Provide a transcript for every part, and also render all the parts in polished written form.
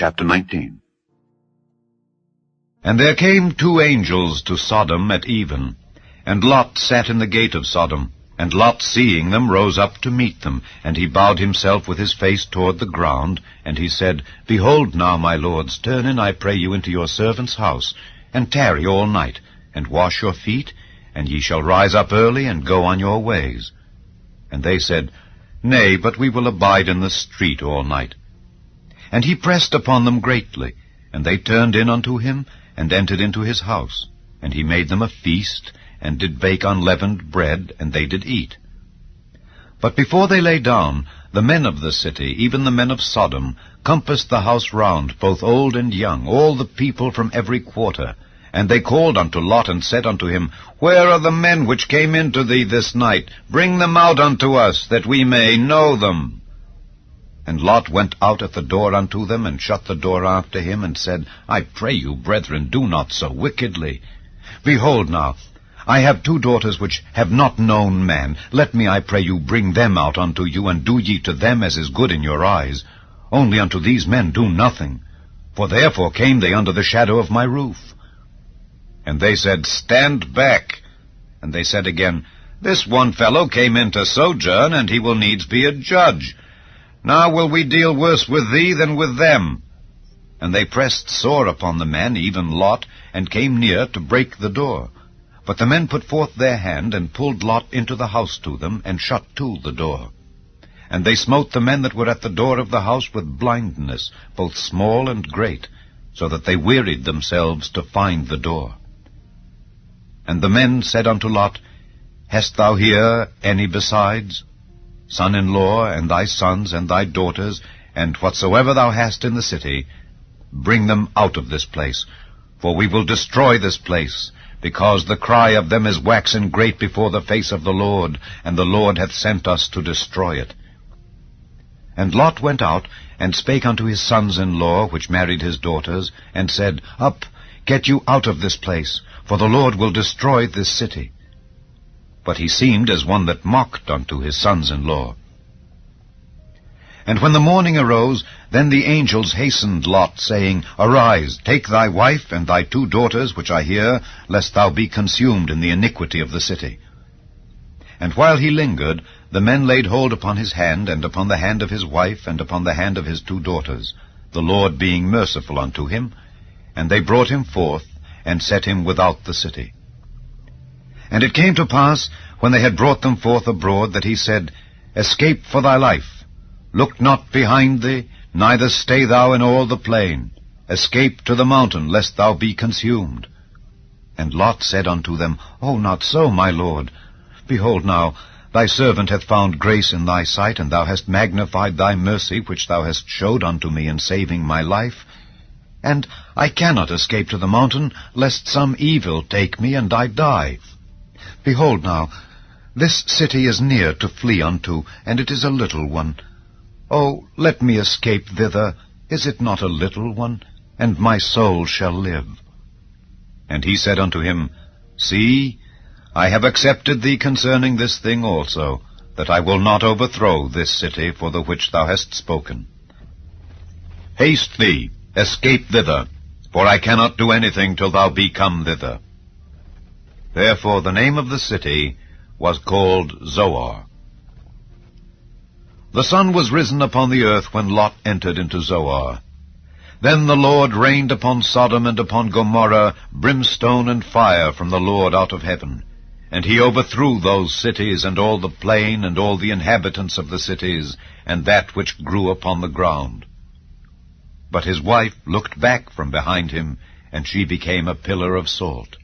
Chapter 19. And there came 2 angels to Sodom at even, and Lot sat in the gate of Sodom. And Lot, seeing them, rose up to meet them, and he bowed himself with his face toward the ground, and he said, Behold now, my lords, turn in, I pray you, into your servant's house, and tarry all night, and wash your feet, and ye shall rise up early, and go on your ways. And they said, Nay, but we will abide in the street all night. And he pressed upon them greatly, and they turned in unto him, and entered into his house. And he made them a feast, and did bake unleavened bread, and they did eat. But before they lay down, the men of the city, even the men of Sodom, compassed the house round, both old and young, all the people from every quarter. And they called unto Lot, and said unto him, Where are the men which came into thee this night? Bring them out unto us, that we may know them. And Lot went out at the door unto them, and shut the door after him, and said, I pray you, brethren, do not so wickedly. Behold now, I have 2 daughters which have not known man. Let me, I pray you, bring them out unto you, and do ye to them as is good in your eyes. Only unto these men do nothing, for therefore came they under the shadow of my roof. And they said, Stand back. And they said again, This one fellow came in to sojourn, and he will needs be a judge. Now will we deal worse with thee than with them. And they pressed sore upon the men, even Lot, and came near to break the door. But the men put forth their hand, and pulled Lot into the house to them, and shut to the door. And they smote the men that were at the door of the house with blindness, both small and great, so that they wearied themselves to find the door. And the men said unto Lot, Hast thou here any besides? Son-in-law, and thy sons, and thy daughters, and whatsoever thou hast in the city, bring them out of this place, for we will destroy this place, because the cry of them is waxen great before the face of the Lord, and the Lord hath sent us to destroy it. And Lot went out, and spake unto his sons-in-law, which married his daughters, and said, Up, get you out of this place, for the Lord will destroy this city. But he seemed as one that mocked unto his sons-in-law. And when the morning arose, then the angels hastened Lot, saying, Arise, take thy wife and thy 2 daughters, which are here, lest thou be consumed in the iniquity of the city. And while he lingered, the men laid hold upon his hand, and upon the hand of his wife, and upon the hand of his 2 daughters, the Lord being merciful unto him. And they brought him forth, and set him without the city. And it came to pass, when they had brought them forth abroad, that he said, Escape for thy life. Look not behind thee, neither stay thou in all the plain. Escape to the mountain, lest thou be consumed. And Lot said unto them, O not so, my lord. Behold now, thy servant hath found grace in thy sight, and thou hast magnified thy mercy, which thou hast showed unto me in saving my life. And I cannot escape to the mountain, lest some evil take me, and I die. Behold now, this city is near to flee unto, and it is a little one. Oh, let me escape thither. Is it not a little one? And my soul shall live. And he said unto him, See, I have accepted thee concerning this thing also, that I will not overthrow this city for the which thou hast spoken. Haste thee, escape thither, for I cannot do anything till thou be come thither. Therefore the name of the city was called Zoar. The sun was risen upon the earth when Lot entered into Zoar. Then the Lord rained upon Sodom and upon Gomorrah brimstone and fire from the Lord out of heaven. And he overthrew those cities, and all the plain, and all the inhabitants of the cities, and that which grew upon the ground. But his wife looked back from behind him, and she became a pillar of salt.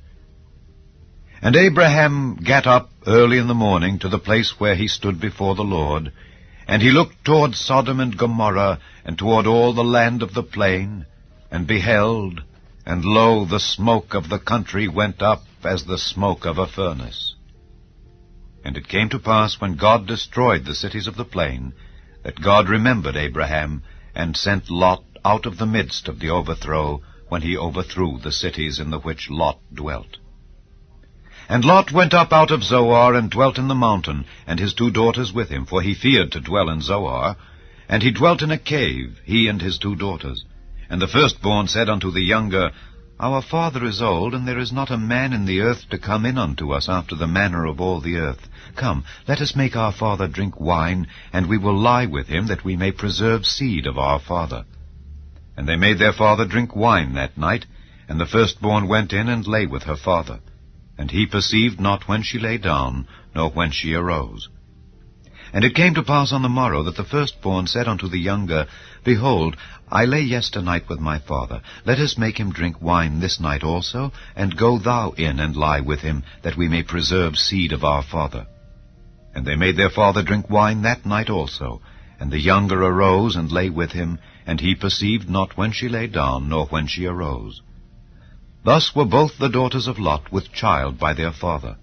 And Abraham gat up early in the morning to the place where he stood before the Lord, and he looked toward Sodom and Gomorrah, and toward all the land of the plain, and beheld, and lo, the smoke of the country went up as the smoke of a furnace. And it came to pass, when God destroyed the cities of the plain, that God remembered Abraham, and sent Lot out of the midst of the overthrow, when he overthrew the cities in the which Lot dwelt. And Lot went up out of Zoar, and dwelt in the mountain, and his 2 daughters with him, for he feared to dwell in Zoar. And he dwelt in a cave, he and his 2 daughters. And the firstborn said unto the younger, Our father is old, and there is not a man in the earth to come in unto us after the manner of all the earth. Come, let us make our father drink wine, and we will lie with him, that we may preserve seed of our father. And they made their father drink wine that night, and the firstborn went in and lay with her father. And he perceived not when she lay down, nor when she arose. And it came to pass on the morrow that the firstborn said unto the younger, Behold, I lay yesternight with my father. Let us make him drink wine this night also, and go thou in and lie with him, that we may preserve seed of our father. And they made their father drink wine that night also. And the younger arose and lay with him, and he perceived not when she lay down, nor when she arose. Thus were both the daughters of Lot with child by their father.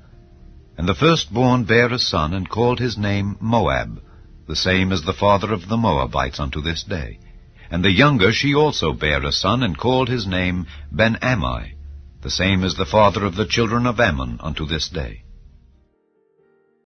And the firstborn bare a son, and called his name Moab. The same is the father of the Moabites unto this day. And the younger she also bare a son, and called his name Ben-Ammi. The same is the father of the children of Ammon unto this day.